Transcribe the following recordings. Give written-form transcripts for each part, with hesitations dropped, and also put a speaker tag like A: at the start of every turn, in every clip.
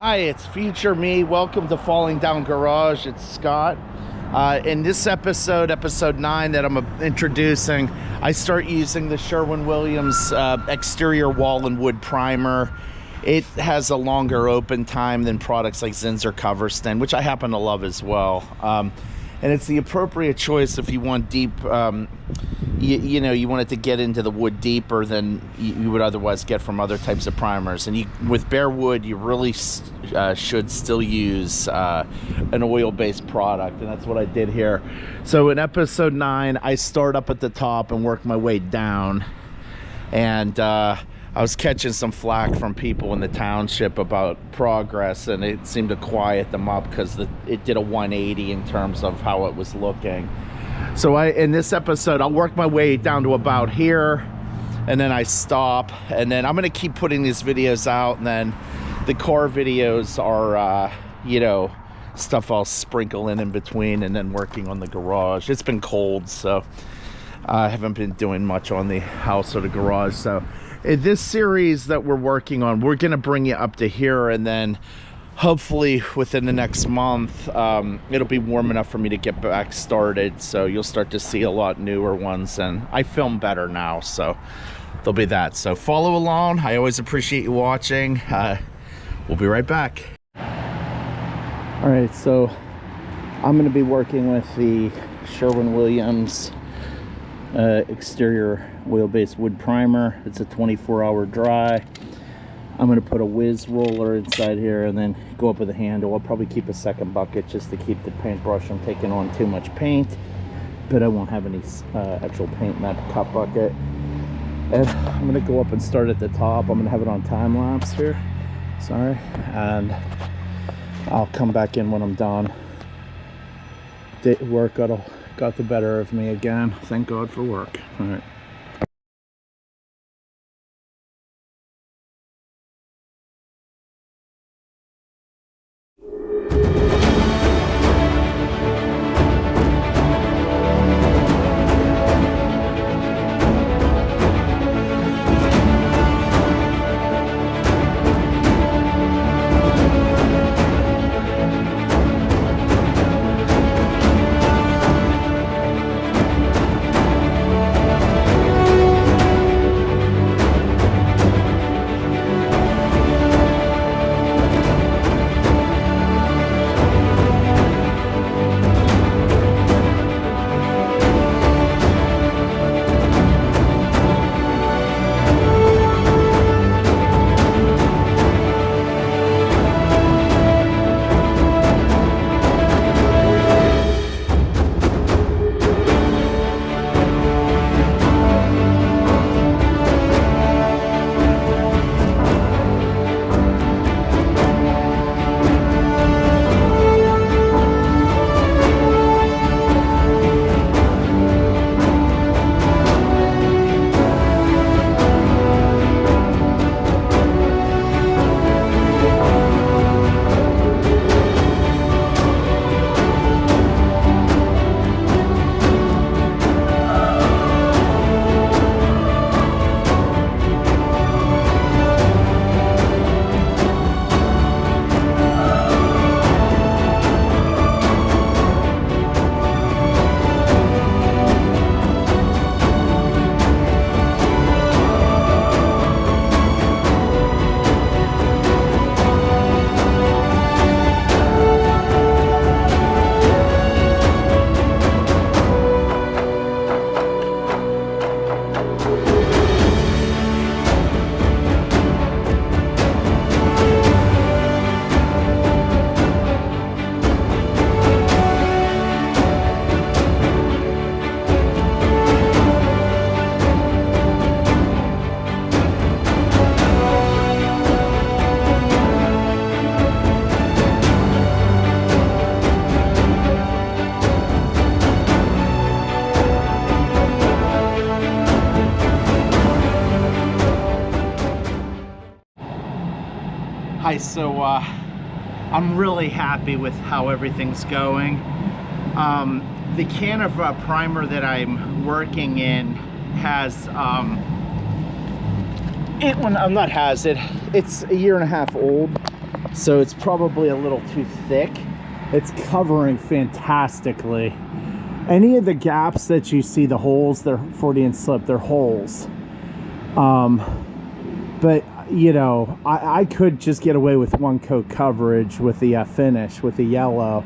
A: Hi, it's future me. Welcome to Falling Down Garage. It's Scott. In this episode 9 that I'm introducing, I start using the Sherwin-Williams exterior wall and wood primer. It has a longer open time than products like Zinsser Coverston, which I happen to love as well. And it's the appropriate choice if you want deep, you want it to get into the wood deeper than you would otherwise get from other types of primers. And with bare wood, you really should still use an oil-based product, and that's what I did here. So in episode 9, I start up at the top and work my way down. And I was catching some flack from people in the township about progress, and it seemed to quiet them up because it did a 180 in terms of how it was looking. So in this episode, I'll work my way down to about here, and then I stop, and then I'm going to keep putting these videos out, and then the car videos are, stuff I'll sprinkle in between, and then working on the garage. It's been cold, so I haven't been doing much on the house or the garage. So in this series that we're working on, we're going to bring you up to here, and then hopefully within the next month, it'll be warm enough for me to get back started. So you'll start to see a lot newer ones, and I film better now, so there'll be that. So follow along. I always appreciate you watching. We'll be right back. All right, so I'm going to be working with the Sherwin-Williams exterior oil-based wood primer. It's a 24-hour dry. I'm going to put a whiz roller inside here and then go up with a handle. I'll probably keep a second bucket just to keep the paintbrush from taking on too much paint, but I won't have any actual paint in that cup bucket. And I'm going to go up and start at the top. I'm going to have it on time lapse here, sorry, and I'll come back in when I'm done. Work got the better of me again. Thank God for work. All right. Hi, so I'm really happy with how everything's going. The can of primer that I'm working in has it's a year and a half old, so it's probably a little too thick. It's covering fantastically. Any of the gaps that you see, the holes, they're 40-inch slip, they're holes. But you know, I could just get away with one coat coverage with the finish, with the yellow.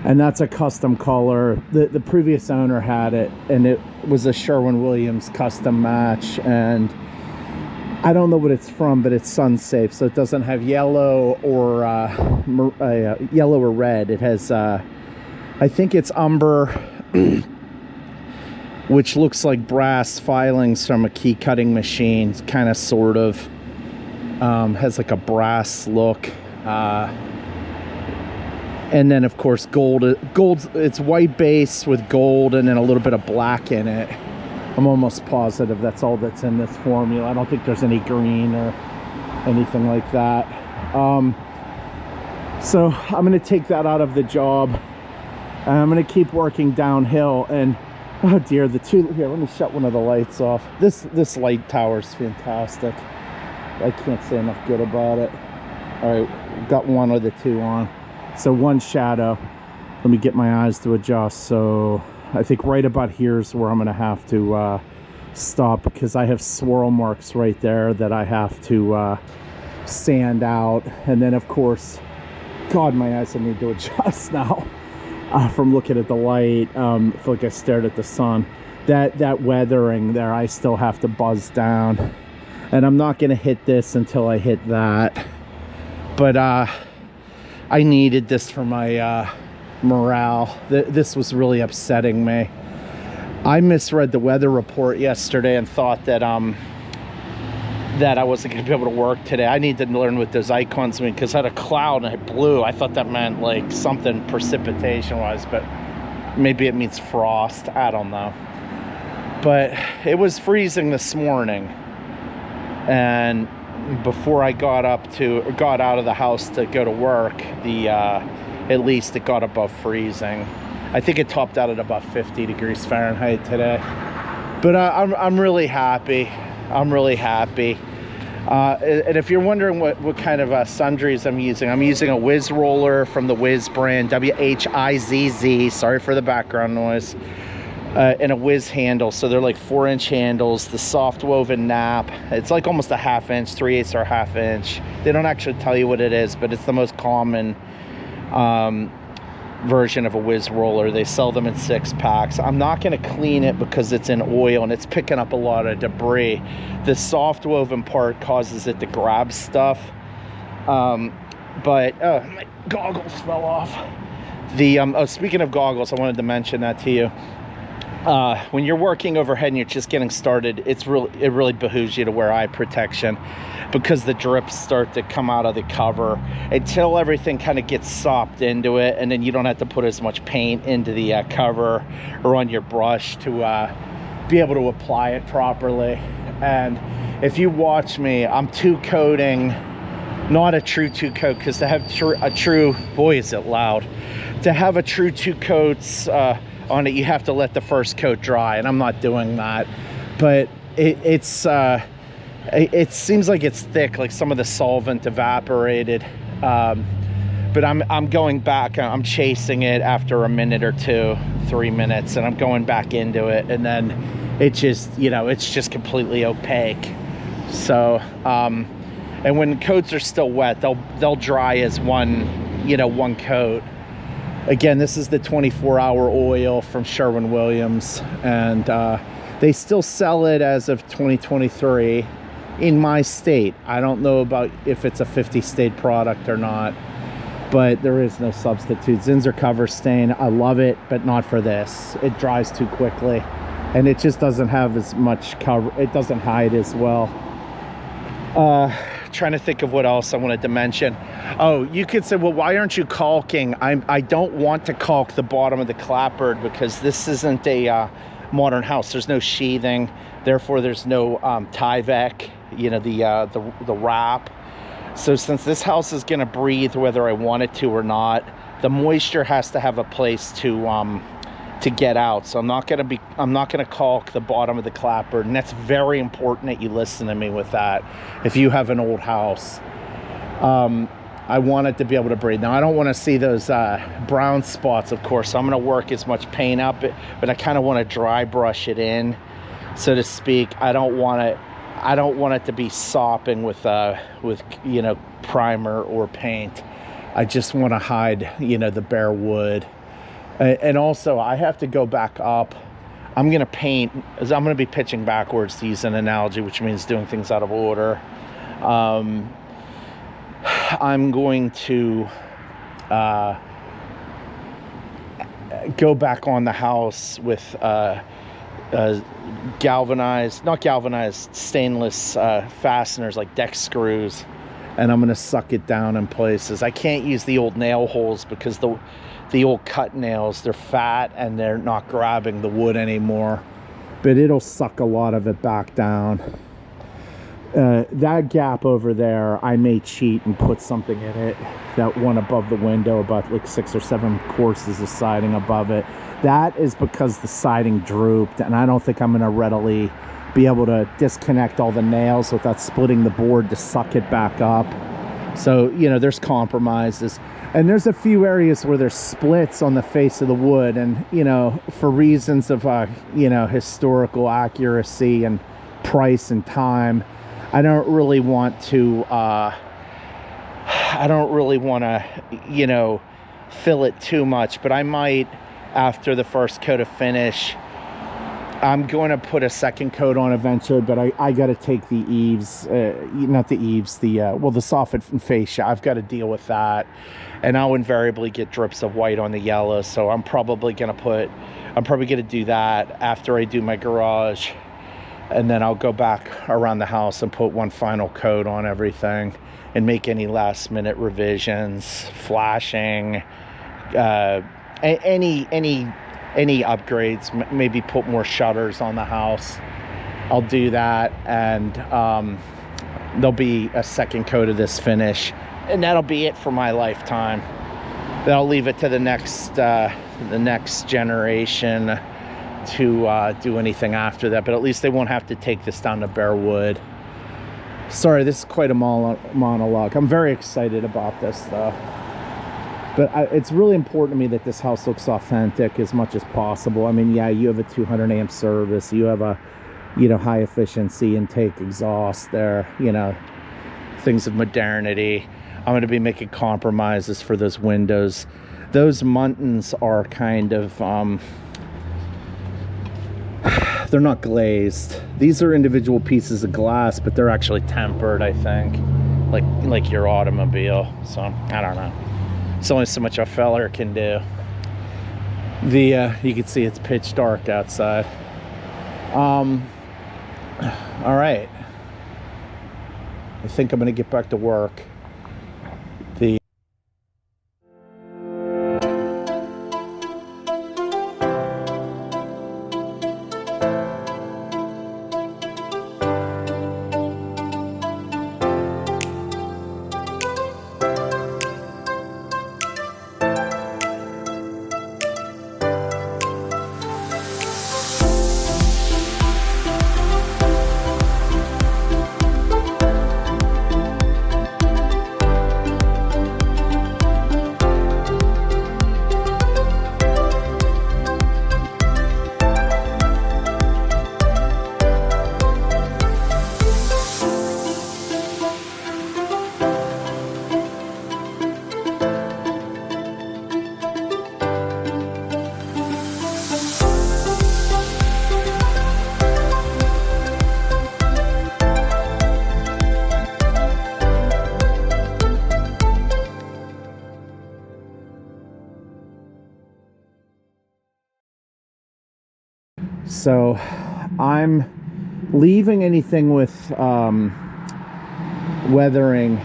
A: And that's a custom color. The previous owner had it, and it was a Sherwin-Williams custom match. And I don't know what it's from, but it's sun safe, so it doesn't have yellow or yellow or red. It has, I think it's umber, which looks like brass filings from a key cutting machine. Kind of, sort of, has like a brass look. And then, of course, gold. It's white base with gold and then a little bit of black in it. I'm almost positive that's all that's in this formula. I don't think there's any green or anything like that. So I'm going to take that out of the job. And I'm going to keep working downhill. And, oh dear, here, let me shut one of the lights off. This light tower is fantastic. I can't say enough good about it. All right, got one of the two on. So one shadow. Let me get my eyes to adjust. So I think right about here is where I'm going to have to stop, because I have swirl marks right there that I have to sand out. And then, of course, God, my eyes, I need to adjust now from looking at the light. I feel like I stared at the sun. That weathering there, I still have to buzz down. And I'm not going to hit this until I hit that. But I needed this for my morale. This was really upsetting me. I misread the weather report yesterday and thought that that I wasn't going to be able to work today. I need to learn what those icons mean, because I had a cloud and it blew. I thought that meant like something precipitation wise, but maybe it means frost. I don't know. But it was freezing this morning, and before I got out of the house to go to work, at least it got above freezing. I think it topped out at about 50 degrees Fahrenheit today. But I'm really happy. I'm really happy. And if you're wondering what kind of sundries I'm using a Whiz roller from the Whiz brand, WHIZZ. Sorry for the background noise. And a Whiz handle, so they're like 4-inch handles. The soft woven nap, it's like almost a 1/2 inch, 3/8 or 1/2 inch. They don't actually tell you what it is, but it's the most common version of a Whiz roller. They sell them in 6-packs. I'm not going to clean it because it's in oil and it's picking up a lot of debris. The soft woven part causes it to grab stuff. But my goggles fell off. Speaking of goggles, I wanted to mention that to you. When you're working overhead and you're just getting started, it really behooves you to wear eye protection, because the drips start to come out of the cover until everything kind of gets sopped into it, and then you don't have to put as much paint into the cover or on your brush to be able to apply it properly. And if you watch me, I'm two-coating, not a true two-coat, because to have a true, boy is it loud, to have a true two coats on it, you have to let the first coat dry, and I'm not doing that. But it seems like it's thick, like some of the solvent evaporated. But I'm going back, I'm chasing it after a minute or 2, 3 minutes, and I'm going back into it, and then it just, it's just completely opaque. So and when coats are still wet, they'll dry as one coat. Again, this is the 24-hour oil from Sherwin-Williams, and they still sell it as of 2023 in my state. I don't know about if it's a 50-state product or not, but there is no substitute. Zinsser cover stain, I love it, but not for this. It dries too quickly, and it just doesn't have as much cover. It doesn't hide as well. Trying to think of what else I wanted to mention. Oh, you could say, well, why aren't you caulking? I don't want to caulk the bottom of the clapboard because this isn't a modern house. There's no sheathing, therefore there's no Tyvek, the wrap. So since this house is going to breathe whether I want it to or not, the moisture has to have a place to get out. So I'm not going to caulk the bottom of the clapboard, and that's very important that you listen to me with that if you have an old house. I want it to be able to breathe. Now, I don't want to see those brown spots, of course, so I'm going to work as much paint up, but I kind of want to dry brush it in, so to speak. I don't want it to be sopping with you know, primer or paint. I just want to hide, you know, the bare wood. And also, I have to go back up. I'm going to paint, as I'm going to be pitching backwards, to use an analogy, which means doing things out of order. I'm going to go back on the house with not galvanized, stainless fasteners, like deck screws, and I'm going to suck it down in places. I can't use the old nail holes because the old cut nails, they're fat and they're not grabbing the wood anymore, but it'll suck a lot of it back down. That gap over there, I may cheat and put something in it. That one above the window, about like 6 or 7 courses of siding above it, that is because the siding drooped, and I don't think I'm going to readily be able to disconnect all the nails without splitting the board to suck it back up. So, you know, there's compromises, and there's a few areas where there's splits on the face of the wood, and, you know, for reasons of you know, historical accuracy and price and time, I don't really want to you know, fill it too much, but I might, after the first coat of finish, I'm going to put a second coat on eventually, but I got to take the eaves, not the eaves, the soffit and fascia. I've got to deal with that, and I'll invariably get drips of white on the yellow, so I'm probably going to do that after I do my garage. And then I'll go back around the house and put one final coat on everything and make any last minute revisions, flashing, any upgrades, maybe put more shutters on the house. I'll do that, and there'll be a second coat of this finish, and that'll be it for my lifetime. Then I'll leave it to the next generation to do anything after that, but at least they won't have to take this down to bare wood. Sorry, this is quite a monologue. I'm very excited about this, though. But it's really important to me that this house looks authentic as much as possible. I mean, yeah, you have a 200 amp service, you have a, you know, high efficiency intake exhaust there, you know, things of modernity. I'm going to be making compromises for those windows. Those muntins are kind of they're not glazed. These are individual pieces of glass, but they're actually tempered, I think, like your automobile. So I don't know. It's only so much a feller can do. You can see it's pitch dark outside. All right. I think I'm gonna get back to work. So I'm leaving anything with weathering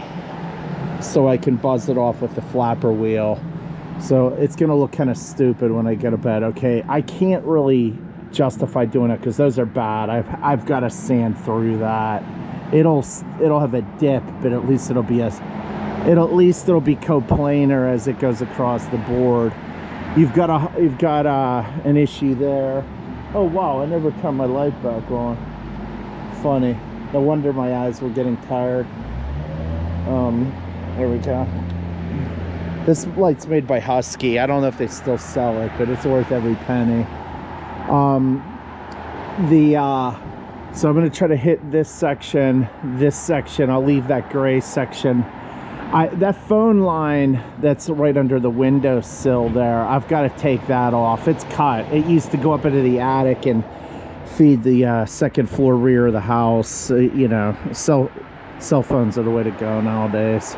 A: so I can buzz it off with the flapper wheel. So it's gonna look kind of stupid when I get to bed. Okay, I can't really justify doing it because those are bad. I've got to sand through that. It'll have a dip, but at least it'll be coplanar as it goes across the board. You've got an issue there. Oh wow, I never turned my light back on. Funny. No wonder my eyes were getting tired. There we go. This light's made by Husky. I don't know if they still sell it, but it's worth every penny. So I'm going to try to hit this section. I'll leave that gray section. That phone line that's right under the windowsill there, I've got to take that off. It's cut. It used to go up into the attic and feed the second floor rear of the house. You know, cell phones are the way to go nowadays.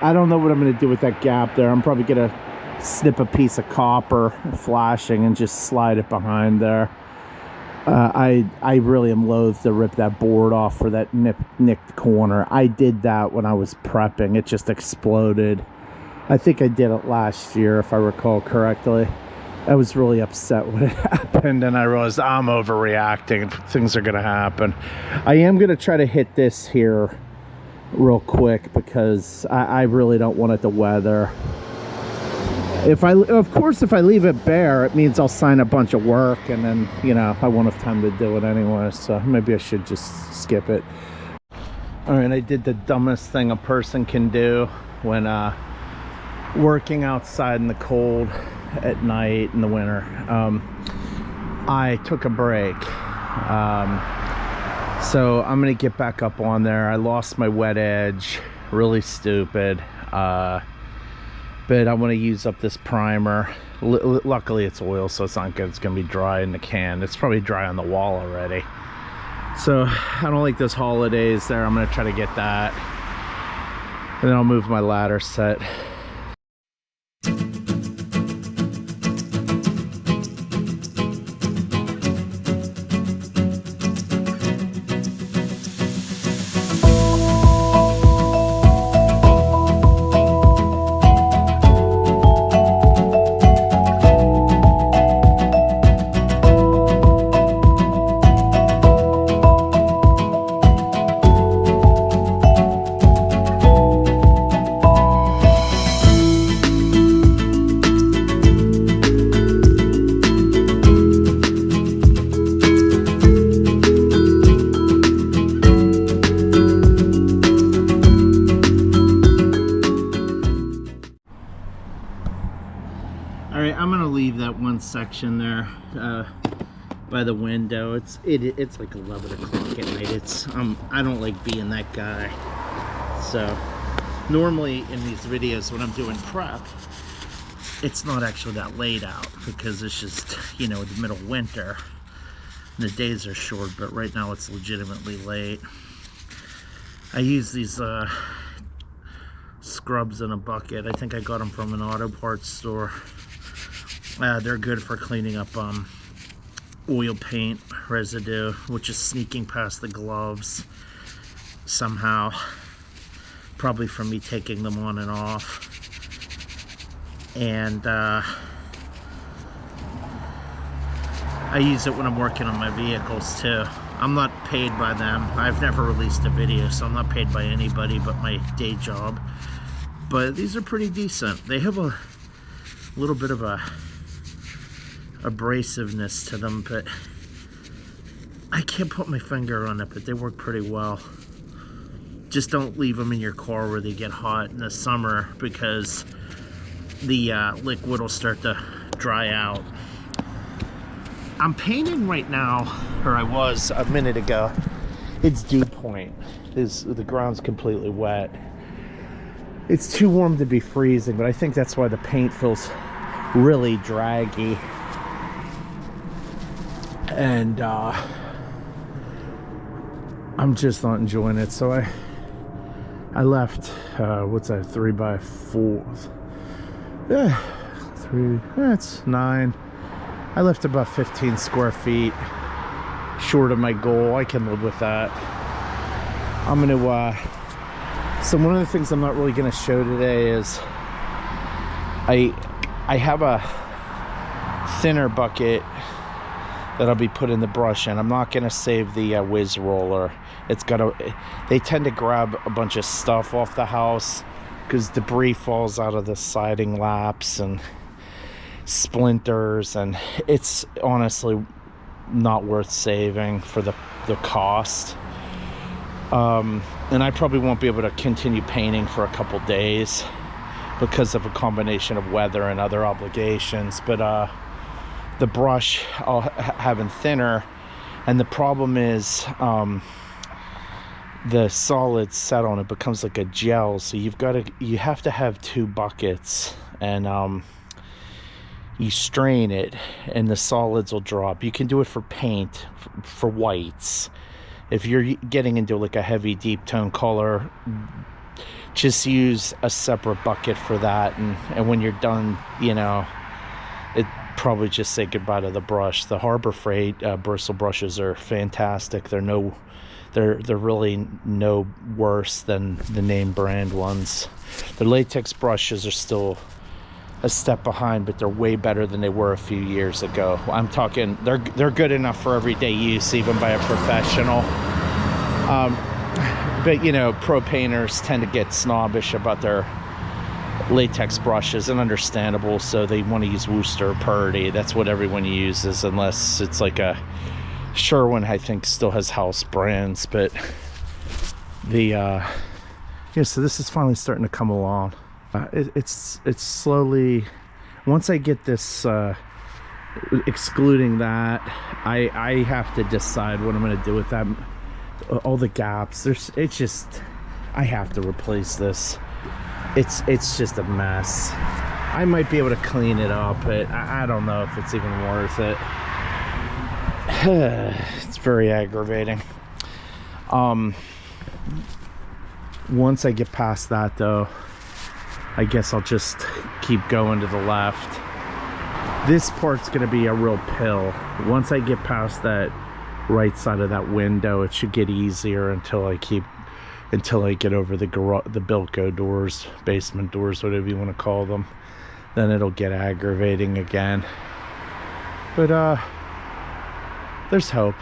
A: I don't know what I'm going to do with that gap there. I'm probably going to snip a piece of copper flashing and just slide it behind there. I really am loath to rip that board off for that nicked corner. I did that when I was prepping. It just exploded. I think I did it last year, if I recall correctly. I was really upset when it happened, and I realized I'm overreacting and things are going to happen. I am going to try to hit this here real quick because I really don't want it to weather. Of course, if I leave it bare, it means I'll sign a bunch of work, and then, you know, I won't have time to do it anyway, so maybe I should just skip it. All right, I did the dumbest thing a person can do when working outside in the cold at night in the winter. I took a break. So I'm gonna get back up on there. I lost my wet edge, really stupid. But I want to use up this primer. Luckily it's oil, so it's not good. It's gonna be dry in the can. It's probably dry on the wall already. So I don't like those holidays there. I'm gonna try to get that, and then I'll move my ladder set. Section there by the window. It's like 11 o'clock at night. I don't like being that guy. So normally in these videos when I'm doing prep, it's not actually that late out because it's just, you know, the middle of winter and the days are short, but right now it's legitimately late. I use these scrubs in a bucket. I think I got them from an auto parts store. They're good for cleaning up oil paint residue, which is sneaking past the gloves somehow, probably from me taking them on and off. And I use it when I'm working on my vehicles too. I'm not paid by them. I've never released a video, so I'm not paid by anybody but my day job. But these are pretty decent. They have a little bit of a abrasiveness to them, but I can't put my finger on it, but they work pretty well. Just don't leave them in your car where they get hot in the summer because the liquid will start to dry out. I'm painting right now, or I was a minute ago. It's dew point. The ground's completely wet. It's too warm to be freezing, but I think that's why the paint feels really draggy. And I'm just not enjoying it. So I left what's that, 3x4? Yeah, that's 9. I left about 15 square feet short of my goal. I can live with that. I'm gonna so one of the things I'm not really gonna show today is I have a thinner bucket that I'll be putting the brush in. I'm not gonna save the whiz roller. They tend to grab a bunch of stuff off the house because debris falls out of the siding laps and splinters, and it's honestly not worth saving for the cost. And I probably won't be able to continue painting for a couple days because of a combination of weather and other obligations. But the brush I'll having thinner, and the problem is the solid set on it becomes like a gel, so you have to have 2 buckets, and you strain it and the solids will drop. You can do it for paint, for whites. If you're getting into like a heavy deep tone color, just use a separate bucket for that, and when you're done, you know, it probably just say goodbye to the brush. The Harbor Freight bristle brushes are fantastic. They're really no worse than the name brand ones. The latex brushes are still a step behind, but they're way better than they were a few years ago. I'm talking they're good enough for everyday use, even by a professional. But you know, pro painters tend to get snobbish about their latex brushes, and understandable. So they want to use Worcester or Purdy. That's what everyone uses, unless it's like a Sherwin, I think, still has house brands. But the yeah, so this is finally starting to come along. It's slowly, once I get this excluding that, I have to decide what I'm going to do with that. All the gaps, it's just, I have to replace this. It's just a mess. I might be able to clean it up, but I don't know if it's even worth it. It's very aggravating. Once I get past that though, I guess I'll just keep going to the left. This part's gonna be a real pill. Once I get past that right side of that window, it should get easier until I get over the Bilko doors, basement doors, whatever you want to call them. Then it'll get aggravating again. But there's hope.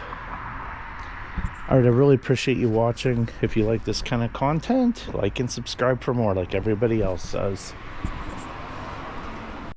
A: All right, I really appreciate you watching. If you like this kind of content, like and subscribe for more, like everybody else does.